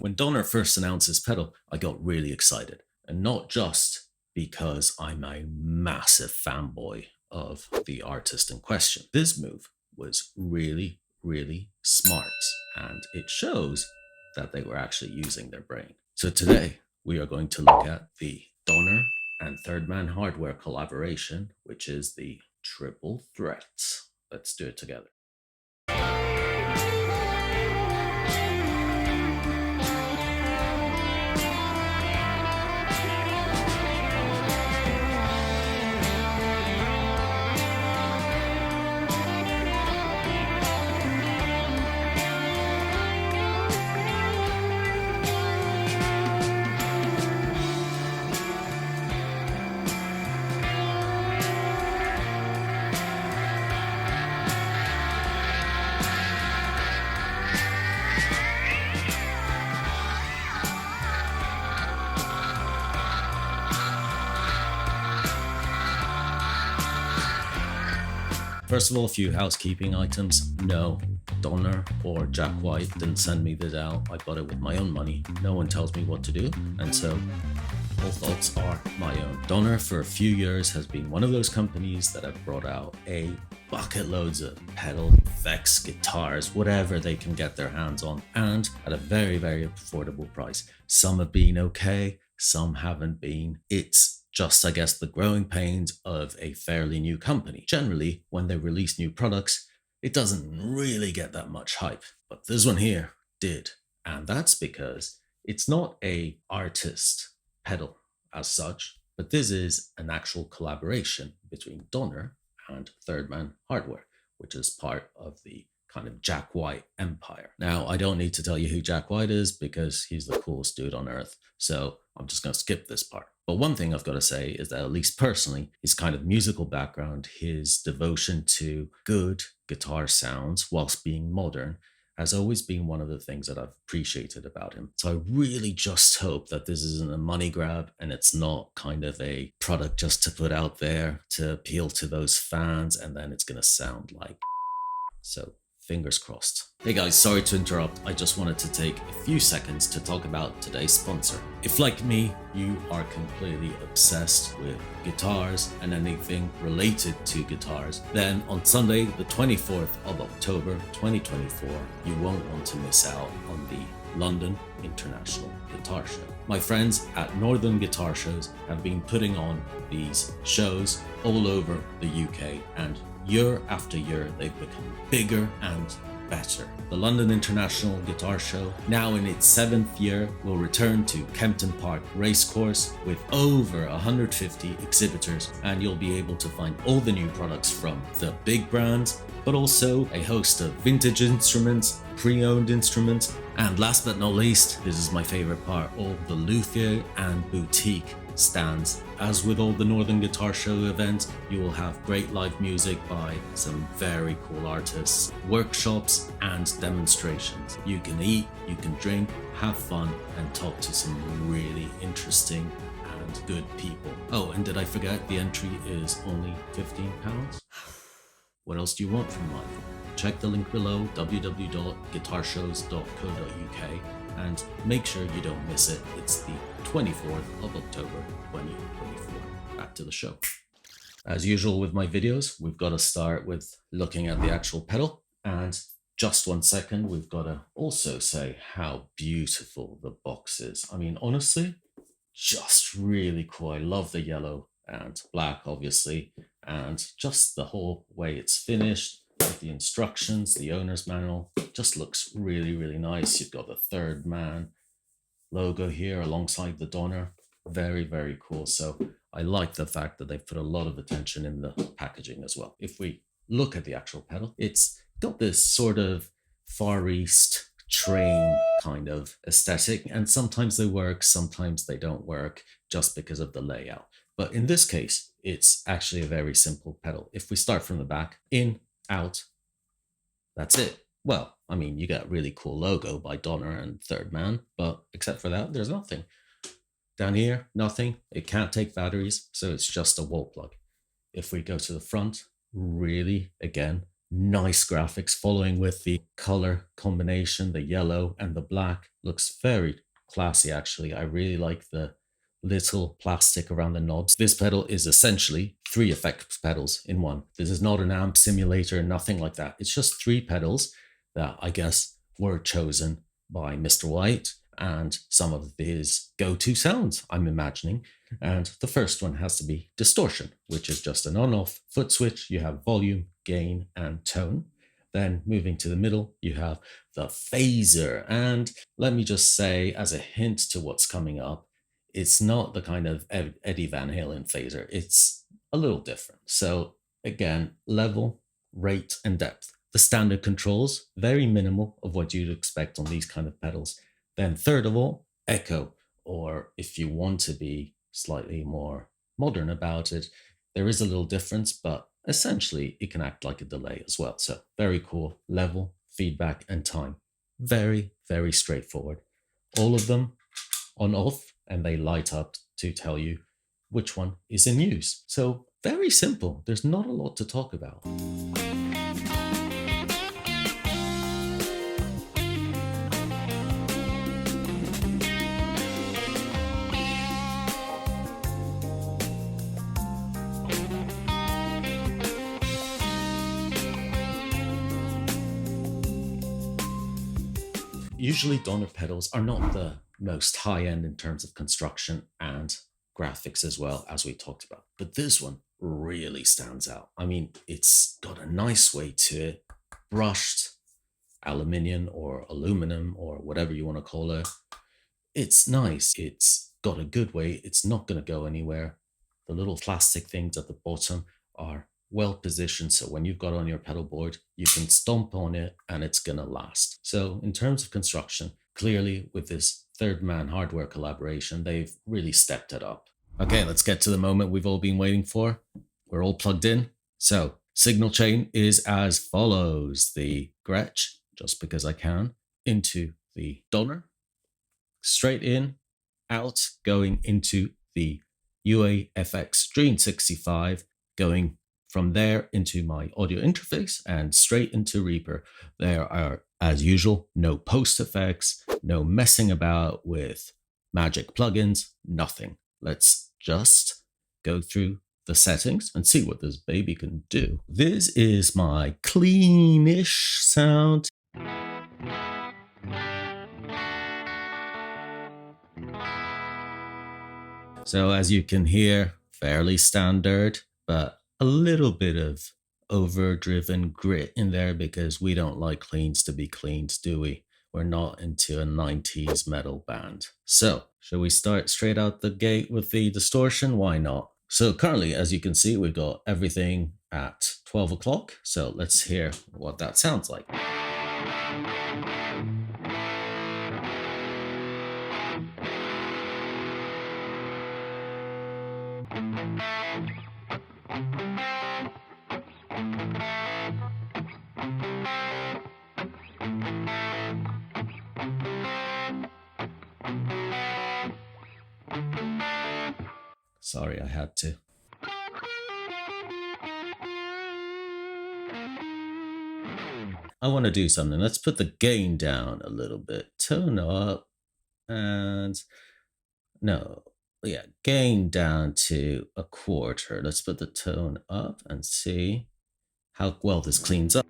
When Donner first announced his pedal, I got really excited. And not just because I'm a massive fanboy of the artist in question. This move was really, really smart. And it shows that they were actually using their brain. So today, we are going to look at the Donner and Third Man Hardware collaboration, which is the Triple Threat. Let's do it together. First of all, a few housekeeping items. No, Donner or Jack White didn't send me this out. I bought it with my own money. No one tells me what to do, and so all thoughts are my own. Donner for a few years has been one of those companies that have brought out a bucket loads of pedal effects, guitars, whatever they can get their hands on, and at a very, very affordable price. Some have been okay, some haven't been. It's just, I guess, the growing pains of a fairly new company. Generally, when they release new products, it doesn't really get that much hype. But this one here did. And that's because it's not a artist pedal as such, but this is an actual collaboration between Donner and Third Man Hardware, which is part of the kind of Jack White empire. Now, I don't need to tell you who Jack White is because he's the coolest dude on earth. So I'm just going to skip this part. But one thing I've got to say is that, at least personally, his kind of musical background, his devotion to good guitar sounds whilst being modern, has always been one of the things that I've appreciated about him. So I really just hope that this isn't a money grab and it's not kind of a product just to put out there to appeal to those fans and then it's going to sound like. So fingers crossed. Hey guys, sorry to interrupt. I just wanted to take a few seconds to talk about today's sponsor. If, like me, you are completely obsessed with guitars and anything related to guitars, then on Sunday, the 24th of October 2024, you won't want to miss out on the London International Guitar Show. My friends at Northern Guitar Shows have been putting on these shows all over the UK, and year after year, they've become bigger and better. The London International Guitar Show, now in its 7th year, will return to Kempton Park Racecourse with over 150 exhibitors, and you'll be able to find all the new products from the big brands, but also a host of vintage instruments, pre-owned instruments, and last but not least, this is my favorite part, all the luthier and boutique stands. As with all the Northern Guitar Show events, you will have great live music by some very cool artists, workshops and demonstrations. You can eat, you can drink, have fun and talk to some really interesting and good people. Oh, and did I forget, the entry is only £15? What else do you want from life? Check the link below, www.guitarshows.co.uk, and make sure you don't miss it. It's the 24th of October 2024. Back to the show. As usual with my videos, we've got to start with looking at the actual pedal. And just 1 second, we've got to also say how beautiful the box is. I mean, honestly, just really cool. I love the yellow and black, obviously, and just the whole way it's finished. With the instructions, the owner's manual, just looks really, really nice. You've got the Third Man logo here alongside the Donner. Very, very cool. So I like the fact that they've put a lot of attention in the packaging as well. If we look at the actual pedal, it's got this sort of Far East train kind of aesthetic, and sometimes they work, sometimes they don't work just because of the layout. But in this case, it's actually a very simple pedal. If we start from the back, in, out, that's it. Well, I mean, you got a really cool logo by Donner and Third Man, but except for that, there's nothing. Down here, nothing. It can't take batteries, so it's just a wall plug. If we go to the front, really, again, Nice graphics following with the color combination, the yellow and the black. Looks very classy, actually. I really like the little plastic around the knobs. This pedal is essentially 3 effects pedals in one. This is not an amp simulator, nothing like that. It's just 3 pedals that I guess were chosen by Mr. White and some of his go-to sounds, I'm imagining. And the first one has to be Distortion, which is just an on-off foot switch. You have volume, gain, and tone. Then moving to the middle, you have the phaser. And let me just say, as a hint to what's coming up, it's not the kind of Eddie Van Halen phaser. It's a little different. So again, level, rate, and depth. The standard controls, very minimal of what you'd expect on these kind of pedals. Then third of all, echo, or if you want to be slightly more modern about it, there is a little difference, but essentially it can act like a delay as well. So very cool. Level, feedback, and time. Very, very straightforward. All of them on off, and they light up to tell you which one is in use. So very simple. There's not a lot to talk about. Usually Donner pedals are not the most high end in terms of construction and graphics as well, as we talked about. But this one really stands out. I mean, it's got a nice weight to it, brushed aluminium or aluminum or whatever you want to call it. It's nice. It's got a good weight. It's not going to go anywhere. The little plastic things at the bottom are well positioned, so when you've got on your pedal board, you can stomp on it and it's gonna last. So in terms of construction, clearly with this Third Man hardware collaboration, they've really stepped it up. Okay, let's get to the moment we've all been waiting for. We're all plugged in. So signal chain is as follows: the Gretsch, just because I can, into the Donner, straight in, out, going into the UAFX Dream 65, going from there into my audio interface and straight into Reaper. There are, as usual, no post effects, no messing about with magic plugins, nothing. Let's just go through the settings and see what this baby can do. This is my cleanish sound. So as you can hear, fairly standard, but a little bit of overdriven grit in there because we don't like cleans to be cleaned, do we? We're not into a 90s metal band. So, shall we start straight out the gate with the distortion? Why not? So currently, as you can see, we've got everything at 12 o'clock. So let's hear what that sounds like. Sorry, I had to. I want to do something. Let's put the gain down a little bit. Tone up. And no, yeah, gain down to a quarter. Let's put the tone up and see how well this cleans up.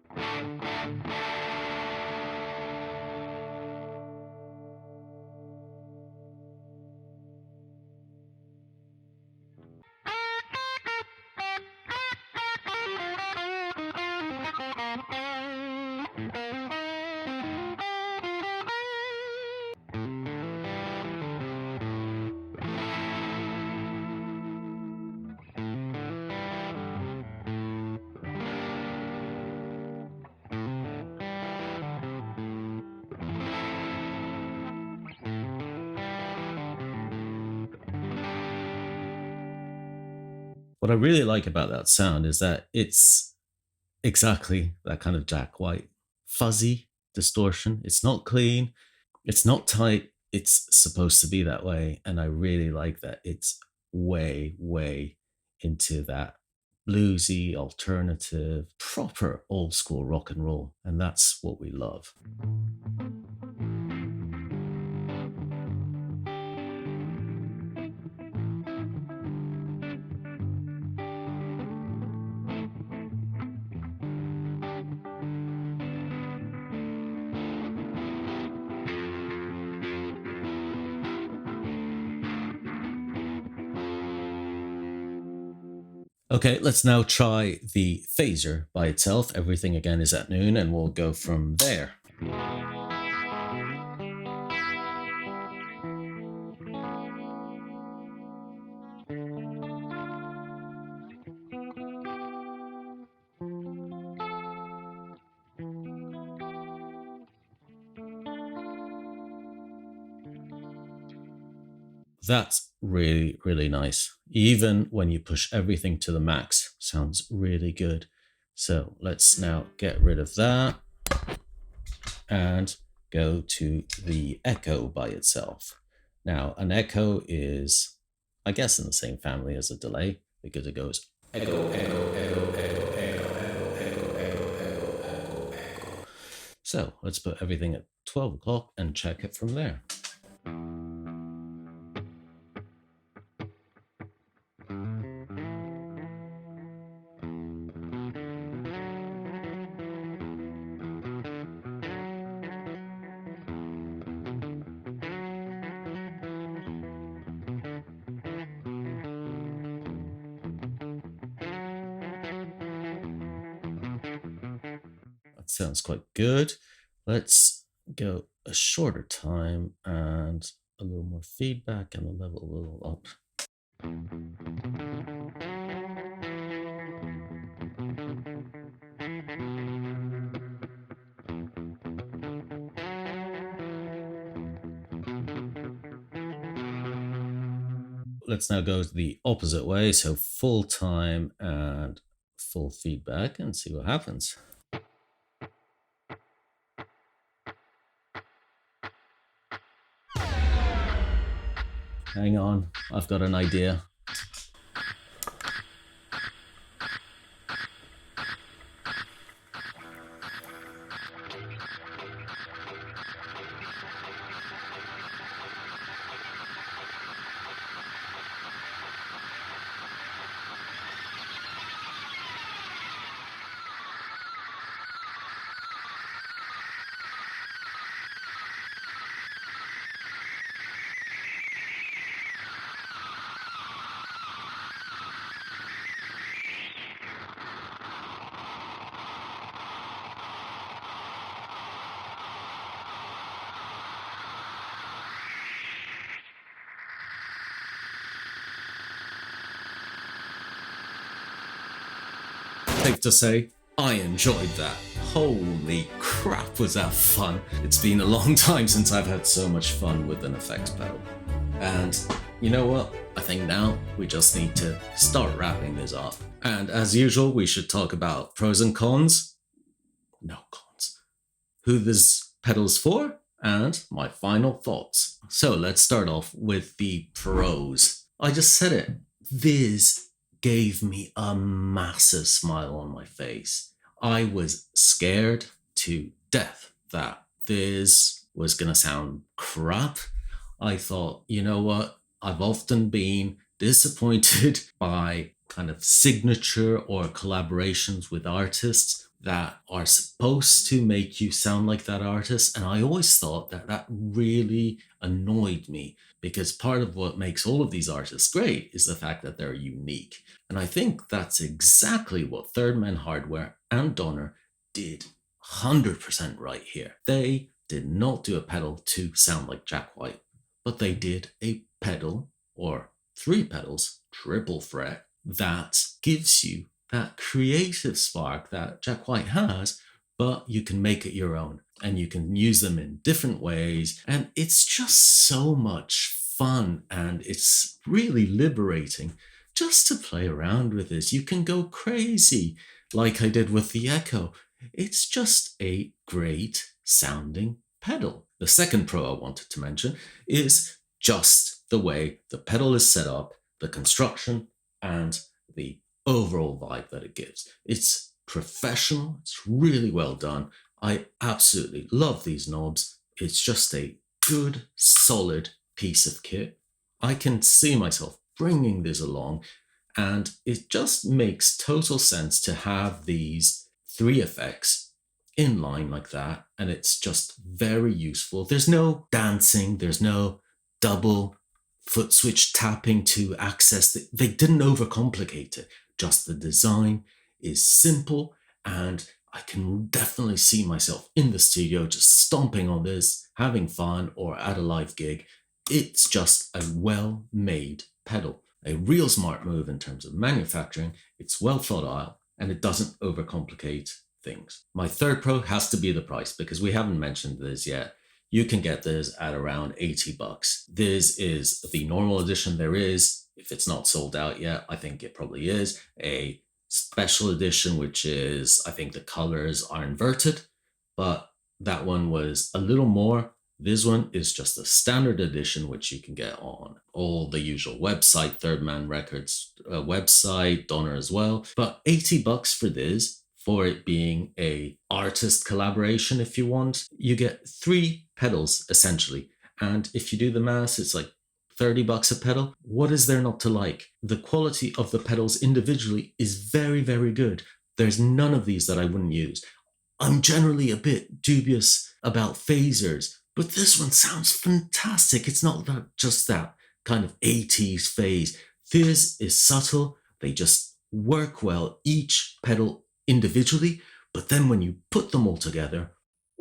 What I really like about that sound is that it's exactly that kind of Jack White fuzzy distortion. It's not clean, it's not tight, it's supposed to be that way. And I really like that it's way, way into that bluesy, alternative, proper old school rock and roll. And that's what we love. Okay, let's now try the phaser by itself. Everything again is at noon, and we'll go from there. That's really, really nice. Even when you push everything to the max, sounds really good. So let's now get rid of that and go to the echo by itself. Now, an echo is, I guess, in the same family as a delay because it goes echo, echo, echo, echo, echo, echo, echo, echo, echo, echo, echo. So let's put everything at 12 o'clock and check it from there. That sounds quite good. Let's go a shorter time and a little more feedback and the level a little up. Let's now go the opposite way, so full time and full feedback, and see what happens. Hang on, I've got an idea. Safe to say, I enjoyed that. Holy crap, was that fun! It's been a long time since I've had so much fun with an effects pedal. And you know what? I think now we just need to start wrapping this up. And as usual, we should talk about pros and cons. No cons. Who this pedal's for, and my final thoughts. So let's start off with the pros. I just said it. This gave me a massive smile on my face. I was scared to death that this was going to sound crap. I thought, you know what? I've often been disappointed by kind of signature or collaborations with artists that are supposed to make you sound like that artist. And I always thought that that really annoyed me because part of what makes all of these artists great is the fact that they're unique. And I think that's exactly what Third Man Hardware and Donner did 100% right here. They did not do a pedal to sound like Jack White, but they did a pedal or 3 pedals, triple fret, that gives you that creative spark that Jack White has, but you can make it your own and you can use them in different ways. And it's just so much fun and it's really liberating just to play around with this. You can go crazy like I did with the Echo. It's just a great sounding pedal. The second pro I wanted to mention is just the way the pedal is set up, the construction, and the overall vibe that it gives. It's professional, it's really well done. I absolutely love these knobs. It's just a good, solid piece of kit. I can see myself bringing this along, and it just makes total sense to have these three effects in line like that, and it's just very useful. There's no dancing, there's no double foot switch tapping to access they didn't overcomplicate it. Just the design is simple, and I can definitely see myself in the studio just stomping on this, having fun, or at a live gig. It's just a well-made pedal. A real smart move in terms of manufacturing. It's well thought out, and it doesn't overcomplicate things. My third pro has to be the price, because we haven't mentioned this yet. You can get this at around $80. This is the normal edition there is. If it's not sold out yet, I think it probably is. A special edition, which is, I think the colors are inverted, but that one was a little more. This one is just a standard edition, which you can get on all the usual website, Third Man Records website, Donner as well. But $80 for this, for it being a artist collaboration, if you want. You get 3 pedals, essentially. And if you do the math, it's like $30 a pedal. What is there not to like? The quality of the pedals individually is very, very good. There's none of these that I wouldn't use. I'm generally a bit dubious about phasers, but this one sounds fantastic. It's not just that kind of 80s phase. This is subtle. They just work well, each pedal individually, but then when you put them all together,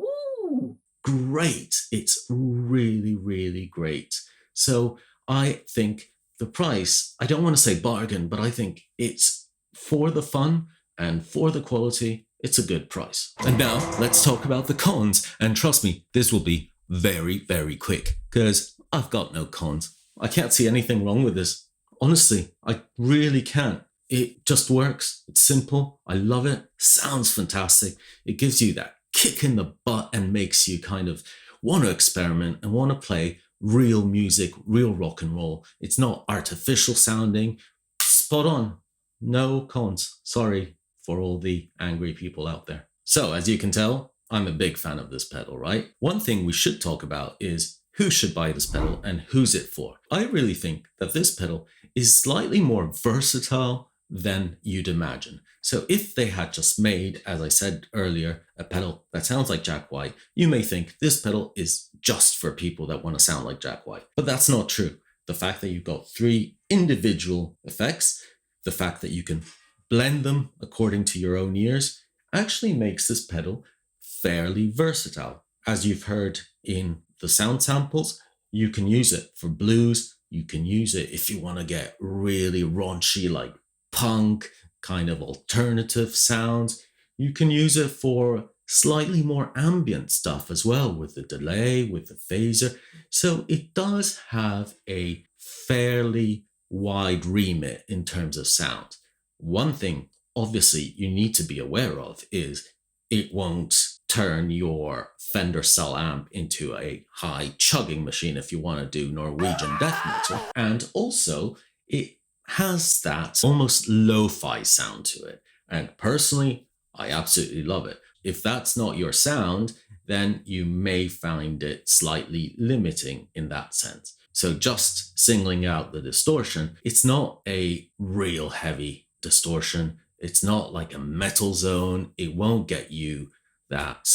ooh, great. It's really, really great. So I think the price, I don't want to say bargain, but I think it's for the fun and for the quality, it's a good price. And now let's talk about the cons. And trust me, this will be very, very quick, because I've got no cons. I can't see anything wrong with this. Honestly, I really can't. It just works. It's simple. I love it. Sounds fantastic. It gives you that kick in the butt and makes you kind of want to experiment and want to play real music, real rock and roll. It's not artificial sounding. Spot on. No cons. Sorry for all the angry people out there. So as you can tell, I'm a big fan of this pedal, right? One thing we should talk about is who should buy this pedal and who's it for. I really think that this pedal is slightly more versatile than you'd imagine. So if they had just made, as I said earlier, a pedal that sounds like Jack White, you may think this pedal is just for people that want to sound like Jack White. But that's not true. The fact that you've got 3 individual effects, the fact that you can blend them according to your own ears, actually makes this pedal fairly versatile. As you've heard in the sound samples, you can use it for blues. You can use it if you want to get really raunchy, like punk, kind of alternative sounds. You can use it for slightly more ambient stuff as well, with the delay, with the phaser. So it does have a fairly wide remit in terms of sound. One thing, obviously, you need to be aware of is it won't turn your Fender style amp into a high chugging machine if you want to do Norwegian death metal. And also, it has that almost lo-fi sound to it. And personally, I absolutely love it. If that's not your sound, then you may find it slightly limiting in that sense. So just singling out the distortion, it's not a real heavy distortion. It's not like a metal zone. It won't get you that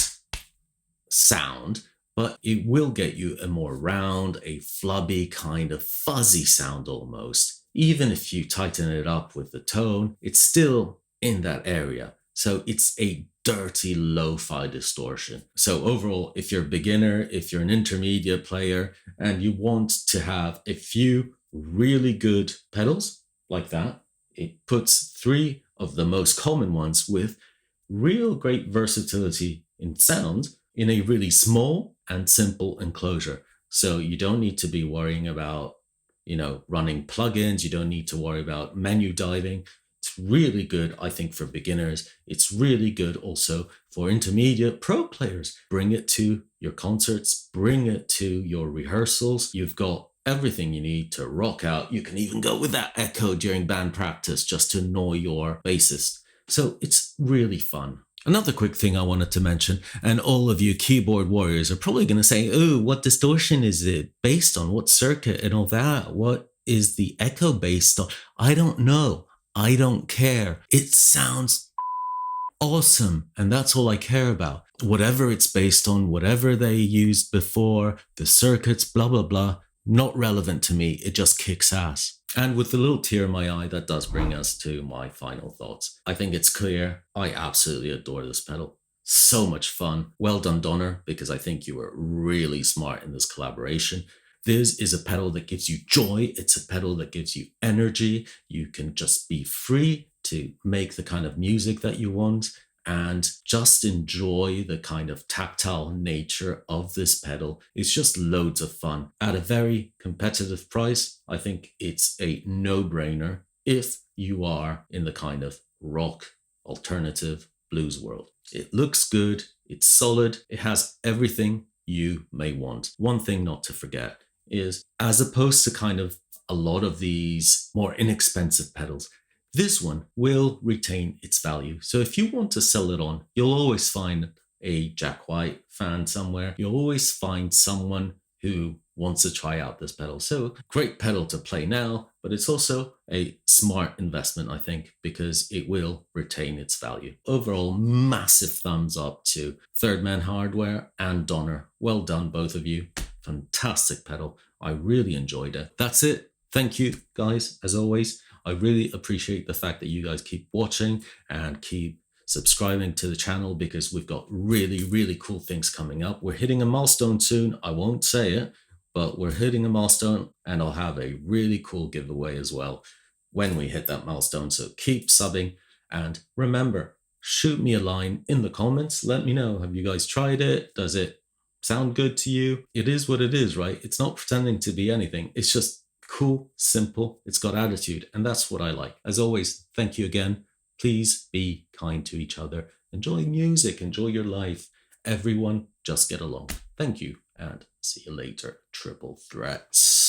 sound, but it will get you a more round, a flubby kind of fuzzy sound almost. Even if you tighten it up with the tone, it's still in that area. So it's a dirty lo-fi distortion. So overall, if you're a beginner, if you're an intermediate player, and you want to have a few really good pedals like that, it puts 3 of the most common ones with real great versatility in sound in a really small and simple enclosure. So you don't need to be worrying about, running plugins. You don't need to worry about menu diving. It's really good, I think, for beginners. It's really good also for intermediate pro players. Bring it to your concerts, bring it to your rehearsals. You've got everything you need to rock out. You can even go with that echo during band practice just to annoy your bassist. So it's really fun. Another quick thing I wanted to mention, and all of you keyboard warriors are probably going to say, oh, what distortion is it based on? What circuit and all that? What is the echo based on? I don't know. I don't care. It sounds awesome. And that's all I care about. Whatever it's based on, whatever they used before, the circuits, blah, blah, blah, not relevant to me. It just kicks ass. And with the little tear in my eye, that does bring us to my final thoughts. I think it's clear. I absolutely adore this pedal. So much fun. Well done, Donner, because I think you were really smart in this collaboration. This is a pedal that gives you joy. It's a pedal that gives you energy. You can just be free to make the kind of music that you want and just enjoy the kind of tactile nature of this pedal. It's just loads of fun. At a very competitive price, I think it's a no-brainer if you are in the kind of rock, alternative, blues world. It looks good, it's solid, it has everything you may want. One thing not to forget is, as opposed to kind of a lot of these more inexpensive pedals, this one will retain its value. So if you want to sell it on, you'll always find a Jack White fan somewhere. You'll always find someone who wants to try out this pedal. So great pedal to play now, but it's also a smart investment, I think, because it will retain its value. Overall, massive thumbs up to Third Man Hardware and Donner. Well done, both of you. Fantastic pedal. I really enjoyed it. That's it. Thank you, guys, as always. I really appreciate the fact that you guys keep watching and keep subscribing to the channel, because we've got really, really cool things coming up. We're hitting a milestone soon. I won't say it, but we're hitting a milestone, and I'll have a really cool giveaway as well when we hit that milestone. So keep subbing, and remember, shoot me a line in the comments. Let me know, have you guys tried it? Does it sound good to you? It is what it is, right? It's not pretending to be anything. It's just cool, simple, it's got attitude, and that's what I like. As always, thank you again. Please be kind to each other. Enjoy music, enjoy your life. Everyone, just get along. Thank you, and see you later. Triple threats.